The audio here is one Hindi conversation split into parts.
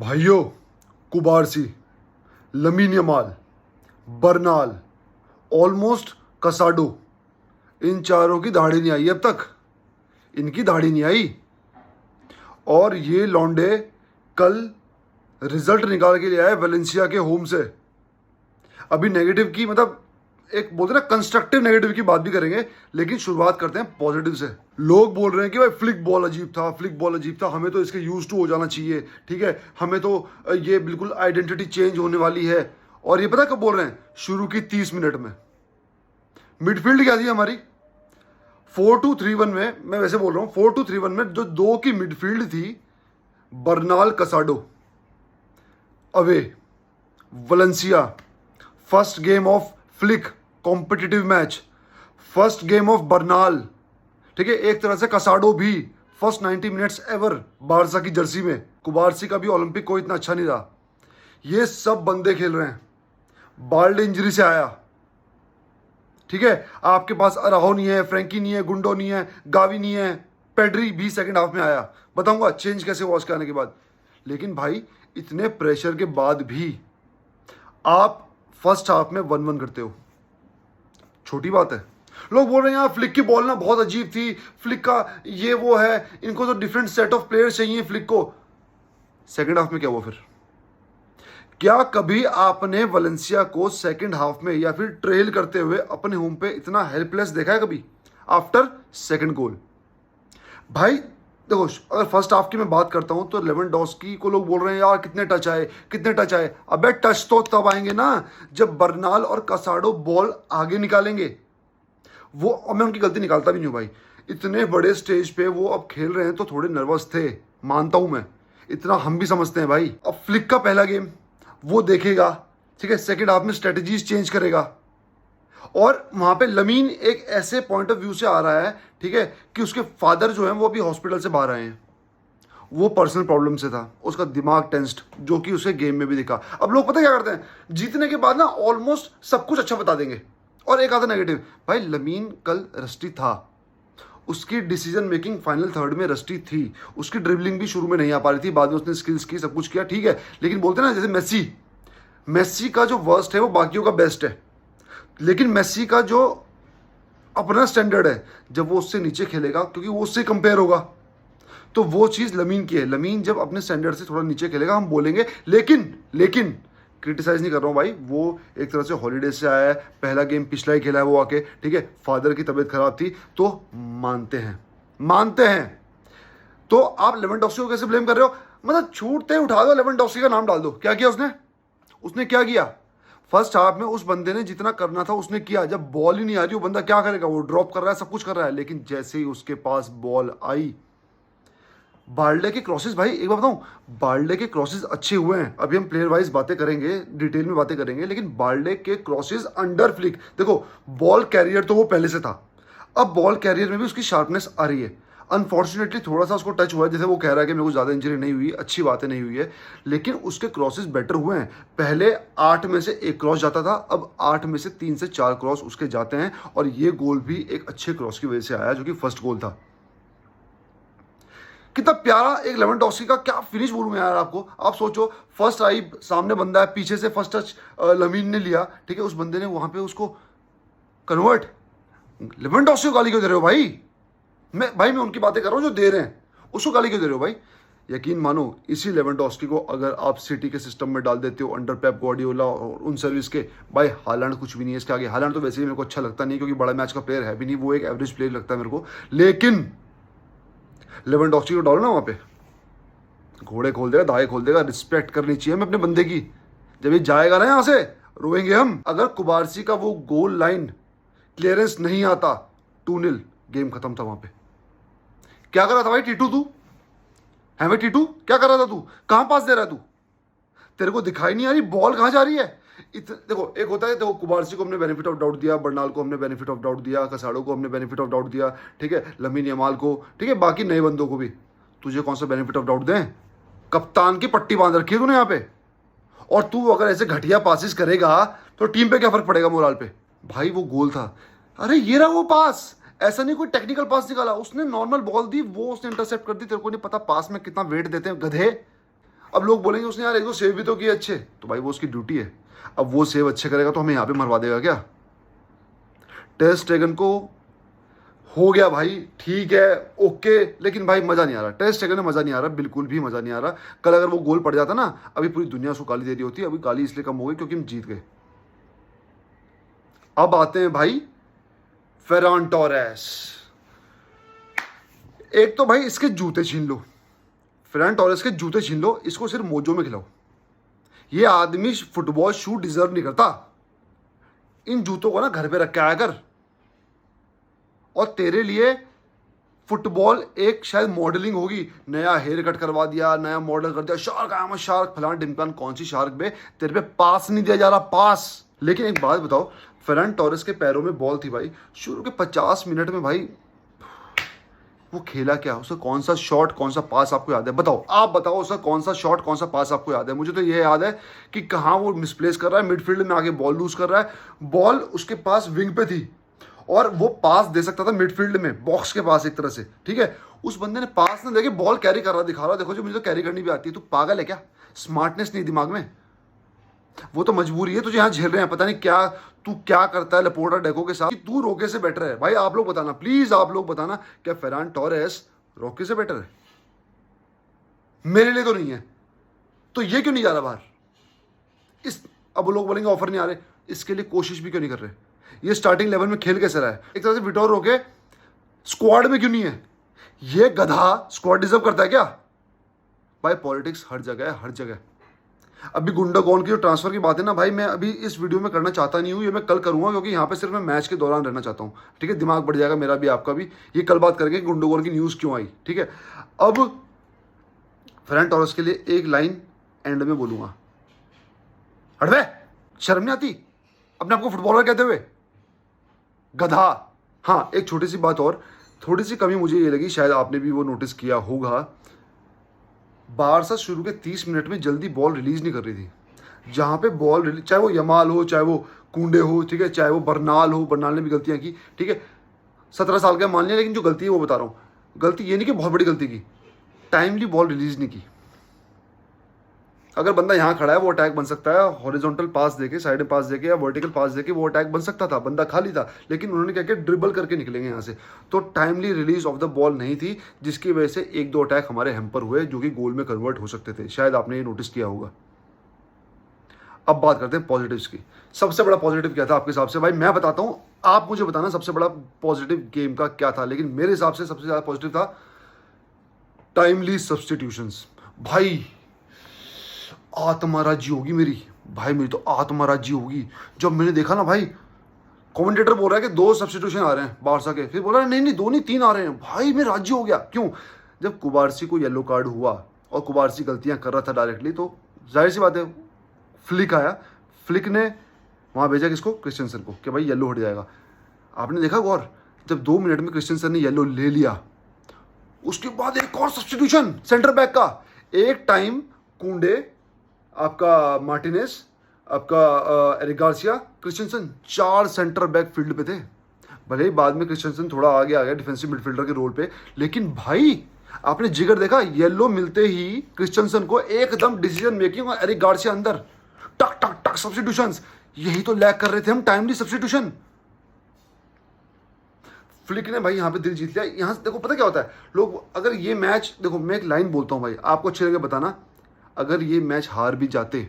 भाइयों, कुबारसी, लमीन यमाल, बर्नाल, ऑलमोस्ट कसाडो, इन चारों की दाढ़ी नहीं आई अब तक। इनकी दाढ़ी नहीं आई और ये लौंडे कल रिजल्ट निकाल के ले आए वेलेंसिया के होम से। अभी नेगेटिव की मतलब एक बोलते ना कंस्ट्रक्टिव नेगेटिव की बात भी करेंगे, लेकिन शुरुआत करते हैं पॉजिटिव से। लोग बोल रहे हैं कि भाई फ्लिक बॉल अजीब था, फ्लिक बॉल अजीब था, हमें तो इसके यूज टू हो जाना चाहिए, ठीक है, हमें तो ये बिल्कुल आइडेंटिटी चेंज होने वाली है। और ये पता कब बोल रहे हैं? शुरू की 30 मिनट में। मिडफील्ड क्या थी हमारी 4-2-3-1 में, मैं वैसे बोल रहा हूँ 4-2-3-1 में जो दो की मिडफील्ड थी, Bernal Casado away, Valencia, first game of Flick competitive match, first game of Bernal, ठीक है, एक तरह से कसाडो भी फर्स्ट 90 मिनट्स एवर बारसा की जर्सी में। कुबारसी का भी ओलंपिक कोई इतना अच्छा नहीं रहा। ये सब बंदे खेल रहे हैं। बाल्डे इंजरी से आया, ठीक है, आपके पास अराहो नहीं है, फ्रैंकी नहीं है, गुंडो नहीं है, गावी नहीं है, पेड्री भी सेकंड हाफ में आया। बताऊंगा चेंज कैसे हुआ उसके आने के बाद। लेकिन भाई इतने प्रेशर के बाद भी आप फर्स्ट हाफ में 1-1 करते हो, छोटी बात है। लोग बोल रहे हैं यार फ्लिक की बॉल ना बहुत अजीब थी, फ्लिक का ये वो है, इनको तो डिफरेंट सेट ऑफ प्लेयर्स चाहिए फ्लिक को। सेकंड हाफ में क्या हुआ फिर? क्या कभी आपने वलेंसिया को सेकंड हाफ में या फिर ट्रेल करते हुए अपने होम पे इतना हेल्पलेस देखा है कभी आफ्टर सेकंड गोल? भाई देखो, अगर फर्स्ट हाफ की मैं बात करता हूं तो लेवेंडोस्की को लोग बोल रहे हैं यार कितने टच आए, कितने टच आए। अबे टच तो तब आएंगे ना जब बर्नाल और कसाडो बॉल आगे निकालेंगे। वो, और मैं उनकी गलती निकालता भी नहीं हूं भाई, इतने बड़े स्टेज पे वो अब खेल रहे हैं तो थोड़े नर्वस थे, मानता हूं मैं, इतना हम भी समझते हैं भाई। अब फ्लिक का पहला गेम वो देखेगा, ठीक है, सेकेंड हाफ में स्ट्रेटेजीज चेंज करेगा। और वहां पे लमीन एक ऐसे पॉइंट ऑफ व्यू से आ रहा है, ठीक है, कि उसके फादर जो हैं वो अभी हॉस्पिटल से बाहर आए हैं। वो पर्सनल प्रॉब्लम से था, उसका दिमाग टेंस्ड, जो कि उसे गेम में भी दिखा। अब लोग पता क्या करते हैं, जीतने के बाद ना ऑलमोस्ट सब कुछ अच्छा बता देंगे और एक आधा नेगेटिव। भाई लमीन कल रस्टी था, उसकी डिसीजन मेकिंग फाइनल थर्ड में रस्टी थी, उसकी ड्रिबलिंग भी शुरू में नहीं आ पा रही थी, बाद में उसने स्किल्स की, सब कुछ किया, ठीक है। लेकिन बोलते हैं ना जैसे मेस्सी का जो वर्स्ट है वो बाकियों का बेस्ट है, लेकिन मेस्सी का जो अपना स्टैंडर्ड है, जब वो उससे नीचे खेलेगा क्योंकि वो उससे कंपेयर होगा, तो वो चीज़ लमीन की है। लमीन जब अपने स्टैंडर्ड से थोड़ा नीचे खेलेगा हम बोलेंगे, लेकिन क्रिटिसाइज नहीं कर रहा हूँ भाई, वो एक तरह से हॉलीडे से आया है, पहला गेम पिछला ही खेला है वो आके, ठीक है, फादर की तबीयत खराब थी तो मानते हैं। तो आप लेवेंडोस्की को कैसे ब्लेम कर रहे हो? मतलब छूटते उठा दो, लेवेंडोस्की का नाम डाल दो। क्या किया उसने क्या किया? फर्स्ट हाफ में उस बंदे ने जितना करना था उसने किया। जब बॉल ही नहीं आ रही वो बंदा क्या करेगा? वो ड्रॉप कर रहा है, सब कुछ कर रहा है, लेकिन जैसे ही उसके पास बॉल आई, बाल्डे के क्रॉसेस, भाई एक बात बताऊं, बाल्डे के क्रॉसेस अच्छे हुए हैं। अभी हम प्लेयर वाइज बातें करेंगे, डिटेल में बातें करेंगे, लेकिन बाल्डे के क्रॉसेस अंडर फ्लिक, देखो बॉल कैरियर तो वो पहले से था, अब बॉल कैरियर में भी उसकी शार्पनेस आ रही है। अनफॉर्चुनेटली थोड़ा सा उसको टच हुआ है, जैसे वो कह रहा है कि मेरे को ज़्यादा इंजरी नहीं हुई, अच्छी बातें नहीं हुई है, लेकिन उसके क्रॉसेस बेटर हुए हैं। पहले 8 में से 1 क्रॉस जाता था, अब 8 में से 3 से 4 क्रॉस उसके जाते हैं, और ये गोल भी एक अच्छे क्रॉस की वजह से आया, जो कि फर्स्ट गोल था। कितना प्यारा एक लेवेंडोस्की का, क्या फिनिश बोलूं मैं यार आपको। आप सोचो, फर्स्ट आई, सामने बंदा है, पीछे से फर्स्ट टच लमीन ने लिया, ठीक है, उस बंदे ने वहां पे उसको कन्वर्ट। लेवेंडोस्की को गाली क्यों दे रहे हो भाई? मैं उनकी बातें कर रहा हूं जो दे रहे हैं, उसको गाली क्यों दे रहे हो भाई? यकीन मानो, इसी लेवेंडोस्की को अगर आप सिटी के सिस्टम में डाल देते हो अंडर पेप गार्डियोला और उन सर्विस के, भाई हालैंड कुछ भी नहीं है इसके आगे। हालैंड तो वैसे ही मेरे को अच्छा लगता नहीं, क्योंकि बड़ा मैच का प्लेयर है भी नहीं, वो एक एवरेज प्लेयर लगता है मेरे को। लेकिन लेवेंडोस्की को डालो ना वहां पे, घोड़े खोल देगा, दाएं खोल देगा। रिस्पेक्ट करनी चाहिए हमें अपने बंदे की। जब ये जाएगा ना यहां से, रोएंगे हम। अगर कुबारसी का वो गोल लाइन क्लियरेंस नहीं आता, 2-0 गेम खत्म था वहां पे। क्या कर रहा था भाई टीटू? तू है भाई टीटू, क्या कर रहा था तू? कहां पास दे रहा है तू? तेरे को दिखाई नहीं आ रही बॉल कहां जा रही है? देखो, एक होता है, देखो कुबारसी को हमने बेनिफिट ऑफ डाउट दिया, बर्नाल को हमने बेनिफिट ऑफ डाउट दिया, कसाडो को हमने बेनिफिट ऑफ डाउट दिया, ठीक है, लमीन यमाल को, ठीक है, बाकी नए बंदों को भी। तुझे कौन सा बेनिफिट ऑफ डाउट दें? कप्तान की पट्टी बांध रखी है तूने यहाँ पे, और तू अगर ऐसे घटिया पासिस करेगा तो टीम पे क्या फर्क पड़ेगा मोराल पे? भाई वो गोल था, अरे ये रहा वो पास, ऐसा नहीं कोई टेक्निकल पास निकाला उसने, नॉर्मल बॉल दी, वो उसने इंटरसेप्ट कर दी। तेरे को नहीं पता पास में कितना वेट देते हैं गधे? अब लोग बोलेंगे उसने यार एक दो सेव भी तो किए अच्छे, तो भाई वो उसकी ड्यूटी है। अब वो सेव अच्छे करेगा तो हमें यहाँ पे मरवा देगा क्या? टेर स्टेगन को हो गया भाई, ठीक है, ओके, लेकिन भाई मजा नहीं आ रहा। टेर स्टेगन में मजा नहीं आ रहा, बिल्कुल भी मजा नहीं आ रहा। कल अगर वो गोल पड़ जाता ना, अभी पूरी दुनिया उसको गाली दे रही होती। अभी गाली इसलिए कम हो गई क्योंकि हम जीत गए। अब आते हैं भाई फेरान टोरेस। एक तो भाई इसके जूते छीन लो, फेरान टोरेस के जूते छीन लो, इसको सिर्फ मोजो में खिलाओ। ये आदमी फुटबॉल शू डिजर्व नहीं करता। इन जूतों को ना घर पे रख के आया कर। और तेरे लिए फुटबॉल एक शायद मॉडलिंग होगी, नया हेयर कट करवा दिया, नया मॉडल कर दिया, shark I am a shark, फलान ढिमकान, कौन सी शार्क बे, तेरे पे पास नहीं दिया जा रहा, पास। लेकिन एक बात बताओ, फेरान टोरेस के पैरों में बॉल थी भाई, शुरू के 50 मिनट में भाई वो खेला क्या? उसका कौन सा शॉट, कौन सा पास आपको याद है? बताओ, आप बताओ, उसका कौन सा शॉट, कौन सा पास आपको याद है? मुझे तो ये याद है कि कहाँ वो मिसप्लेस कर रहा है, मिडफील्ड में आके बॉल लूज कर रहा है, बॉल उसके पास विंग पे थी और वो पास दे सकता था मिडफील्ड में, बॉक्स के पास एक तरह से, ठीक है। उस बंदे ने पास ना देके बॉल कैरी कर रहा, दिखा रहा, देखो जो मुझे तो कैरी करनी भी आती है। तू पागल है क्या? स्मार्टनेस नहीं दिमाग में? वो तो मजबूरी है, तुझे यहाँ झेल रहे हैं, पता नहीं क्या तू क्या करता है लपोटा डेको के साथ कि तू रोके से बेटर है। भाई आप लोग बताना, प्लीज आप लोग बताना, क्या फेरान टोरेस रोके से बेटर है? मेरे लिए तो नहीं है। तो ये क्यों नहीं जा रहा बाहर? अब लोग बोलेंगे ऑफर नहीं आ रहे, इसके लिए कोशिश भी क्यों नहीं कर रहे? ये स्टार्टिंग लेवल में खेल कैसे रहा है? एक तरह से विटोर रोके स्क्वाड में क्यों नहीं है? ये गधा स्क्वाड डिजर्व करता है क्या? भाई पॉलिटिक्स हर जगह है, हर जगह। अभी गुंडागोन की जो ट्रांसफर की बात है ना भाई, मैं अभी इस वीडियो में करना चाहता नहीं हूँ, ये मैं कल करूंगा, क्योंकि यहाँ पे सिर्फ मैं मैच के दौरान रहना चाहता हूँ, ठीक है। दिमाग बढ़ जाएगा मेरा भी, आपका भी। ये कल बात करेंगे गुंडागोन की न्यूज़ क्यों आई, ठीक है। अब फेरान टोरेस के लिए एक लाइन एंड में बोलूंगा, हटवे, शर्म नहीं आती अपने आपको फुटबॉलर कहते हुए, गधा। हाँ, एक छोटी सी बात और, थोड़ी सी कमी मुझे ये लगी, शायद आपने भी वो नोटिस किया होगा, बारसा शुरू के 30 मिनट में जल्दी बॉल रिलीज नहीं कर रही थी। जहां पे बॉल रिलीज, चाहे वो यमाल हो, चाहे वो कुंडे हो, ठीक है, चाहे वो बर्नाल हो, बर्नाल ने भी गलतियां की, ठीक है, 17 साल का मान लिया, लेकिन जो गलती है वो बता रहा हूँ, गलती ये नहीं कि बहुत बड़ी गलती की, टाइमली बॉल रिलीज नहीं की। अगर बंदा यहाँ खड़ा है वो अटैक बन सकता है, हॉरिजॉन्टल पास देके, साइड में पास देके या वर्टिकल पास देके वो अटैक बन सकता था, बंदा खाली था, लेकिन उन्होंने क्या किया, ड्रिबल करके निकलेंगे यहाँ से। तो timely release of the ball नहीं थी, जिसकी वजह से एक दो अटैक हमारे हैम्पर हुए जो कि गोल में कन्वर्ट हो सकते थे, शायद आपने ये नोटिस किया होगा। अब बात करते हैं पॉजिटिव्स की। सबसे बड़ा पॉजिटिव क्या था आपके हिसाब से? भाई मैं बताता हूँ, आप मुझे बताना सबसे बड़ा पॉजिटिव गेम का क्या था। लेकिन मेरे हिसाब से सबसे ज्यादा पॉजिटिव था टाइमली सब्सटीट्यूशंस। भाई आत्मा राजी होगी मेरी, भाई मेरी तो आत्मा राजी होगी जब मैंने देखा ना भाई, कमेंटेटर बोल रहा है कि 2 सब्स्टिट्यूशन आ रहे हैं बारसा के, फिर बोल रहा है नहीं नहीं 2 नहीं 3 आ रहे हैं। भाई मैं राजी हो गया। क्यों? जब कुबारसी को येलो कार्ड हुआ और कुबारसी गलतियां कर रहा था डायरेक्टली, तो जाहिर सी बात है फ्लिक आया, फ्लिक ने वहां भेजा किसको? क्रिस्टियनसन को, कि भाई येलो हट जाएगा। आपने देखा गौर, जब 2 मिनट में क्रिस्टियनसन ने येलो ले लिया, उसके बाद एक और सब्स्टिट्यूशन सेंटर बैक का। एक टाइम कुंडे, आपका मार्टिनेस, आपका Eric Garcia, Christensen, 4 centre back field पे थे। भले ही बाद में क्रिस्टियनसन थोड़ा आगे आ गया डिफेंसिव मिडफील्डर के रोल पे, लेकिन भाई आपने जिगर देखा, येलो मिलते ही क्रिस्टियनसन को एकदम डिसीजन मेकिंग, और एरिक गार्सिया अंदर टक टक टक सब्स्टिट्यूशंस। यही तो लैक कर रहे थे हम, टाइमली सब्स्टिट्यूशन। फ्लिक ने भाई यहाँ पे दिल जीत लिया। यहाँ से देखो पता क्या होता है, लोग अगर ये मैच, देखो मैं एक लाइन बोलता हूँ भाई, आपको अच्छे लगे बताना, अगर ये मैच हार भी जाते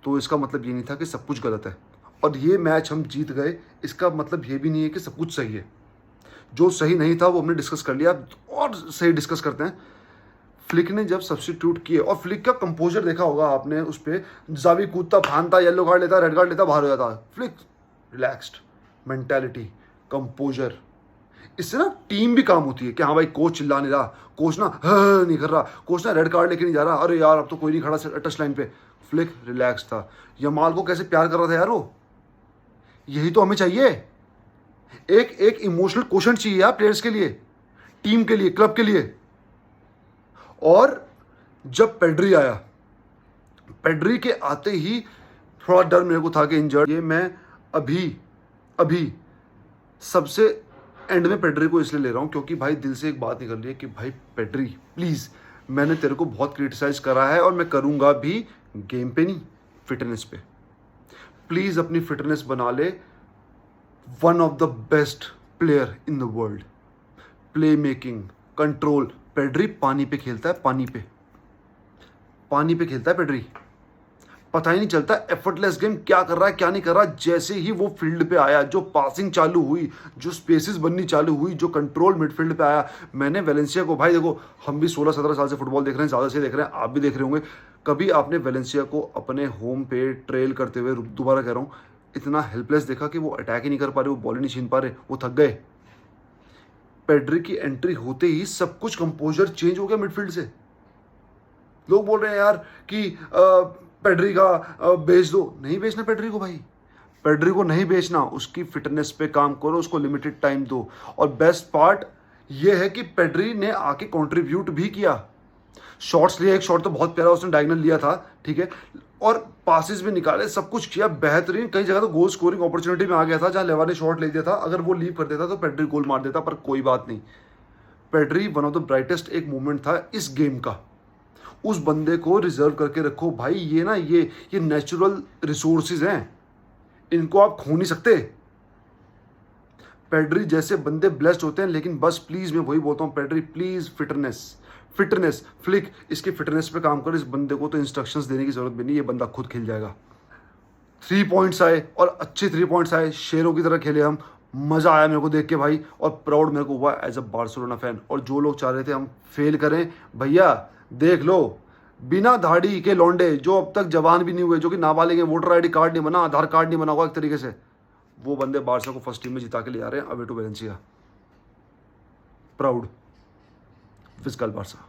तो इसका मतलब ये नहीं था कि सब कुछ गलत है, और ये मैच हम जीत गए इसका मतलब ये भी नहीं है कि सब कुछ सही है। जो सही नहीं था वो हमने डिस्कस कर लिया, और सही डिस्कस करते हैं। फ्लिक ने जब सब्स्टिट्यूट किए, और फ्लिक का कंपोजर देखा होगा आपने, उस पर जावी कूदता, फानता, येलो कार्ड लेता, रेड कार्ड लेता, बाहर हो जाता। Flick relaxed, mentality, composer. इससे ना टीम भी काम होती है कि हाँ भाई कोच चिल्ला नहीं रहा, कोच ना नहीं कर रहा, कोच ना रेड कार्ड लेके नहीं जा रहा, अरे यार अब तो कोई नहीं खड़ा टच लाइन पे। फ्लिक रिलैक्स था। यमाल को कैसे प्यार कर रहा था यार वो। यही तो हमें चाहिए, एक एक इमोशनल क्वेश्चन चाहिए यार प्लेयर्स के लिए, टीम के लिए, क्लब के लिए। और जब पेड्री आया, पेड्री के आते ही थोड़ा डर मेरे को था कि इंजर्ड। ये मैं अभी सबसे एंड में पेड्री को इसलिए ले रहा हूं क्योंकि भाई दिल से एक बात निकल रही है कि भाई पेड्री प्लीज मैंने तेरे को बहुत क्रिटिसाइज करा है और मैं करूँगा भी, गेम पे नहीं, फिटनेस पे। प्लीज़ अपनी फिटनेस बना ले one of the best player in the world. Play making, control. Pedri पानी पे खेलता है, पानी पे खेलता है पेड्री। पता ही नहीं चलता एफर्टलेस गेम क्या कर रहा है क्या नहीं कर रहा। जैसे ही वो फील्ड पे आया, जो पासिंग चालू हुई, जो स्पेसेस बननी चालू हुई, जो कंट्रोल मिडफील्ड पे आया, मैंने वेलेंसिया को, भाई देखो हम भी 16-17 साल से फुटबॉल देख रहे हैं, ज़्यादा से देख रहे हैं, आप भी देख रहे होंगे। कभी आपने वेलेंसिया को अपने होम पे ट्रेल करते हुए, दोबारा कह रहा हूँ, इतना हेल्पलेस देखा कि वो अटैक ही नहीं कर पा रहे, वो बॉल ही नहीं छीन पा रहे, वो थक गए? पेड्री की एंट्री होते ही सब कुछ कंपोजर चेंज हो गया मिडफील्ड से। लोग बोल रहे हैं यार कि पेड्री का बेच दो। नहीं बेचना पेड्री को भाई, पेड्री को नहीं बेचना। उसकी फिटनेस पे काम करो, उसको लिमिटेड टाइम दो। और बेस्ट पार्ट ये है कि पेड्री ने आके कंट्रीब्यूट भी किया। शॉट्स लिए, एक शॉट तो बहुत प्यारा उसने डायगोनल लिया था, ठीक है, और पासिस भी निकाले, सब कुछ किया बेहतरीन। कई जगह तो गोल स्कोरिंग अपॉर्चुनिटी में आ गया था, जहां लेवा ने शॉट ले दिया था, अगर वो लीव कर देता तो पेड्री गोल मार देता, पर कोई बात नहीं। Pedri one of the brightest एक मोमेंट था इस गेम का। उस बंदे को रिजर्व करके रखो भाई। ये ना ये नेचुरल रिसोर्सेज हैं, इनको आप खो नहीं सकते। पेड्री जैसे बंदे ब्लेस्ड होते हैं, लेकिन बस प्लीज मैं वही बोलता हूँ, पेड्री प्लीज फिटनेस फ्लिक, इसकी फिटनेस पे काम करो। इस बंदे को तो इंस्ट्रक्शंस देने की जरूरत भी नहीं, ये बंदा खुद खेल जाएगा। 3 पॉइंट्स आए और अच्छे 3 पॉइंट्स आए, शेरों की तरह खेले हम। मजा आया मेरे को देख के भाई, और प्राउड मेरे को हुआ एज अ बार्सिलोना फैन। और जो लोग चाह रहे थे हम फेल करें, भैया देख लो, बिना दाढ़ी के लौंडे जो अब तक जवान भी नहीं हुए, जो कि नाबालिग हैं, वोटर आईडी कार्ड नहीं बना, आधार कार्ड नहीं बना हुआ एक तरीके से, वो बंदे बार्सा को फर्स्ट टीम में जिता के ले जा रहे हैं। Away to Valencia, proud, physical Barca.